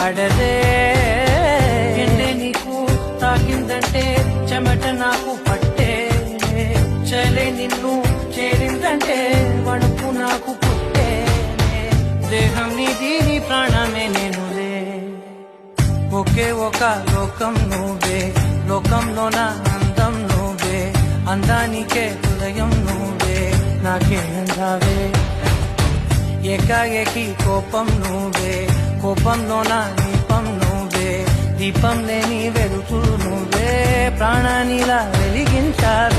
పాడదే ఎండే నీకు తాకిందంటే చెమట నాకు పట్టే చలే నిన్ను చేరిందంటే వణుకు నాకు పుట్టే దేహం నీది నీ ప్రాణమే నేనులే ఒకే ఒక లోకం నువ్వే లోకంలోన అందం నువ్వే అందానికే హృదయం నువ్వే నాకేనందావే ఏకాఏకి కోపం నువ్వే కోపంలోన దీపం నువ్వే దీపం లేని వెలుతురు నువ్వే ప్రాణానిలా వెలిగించావే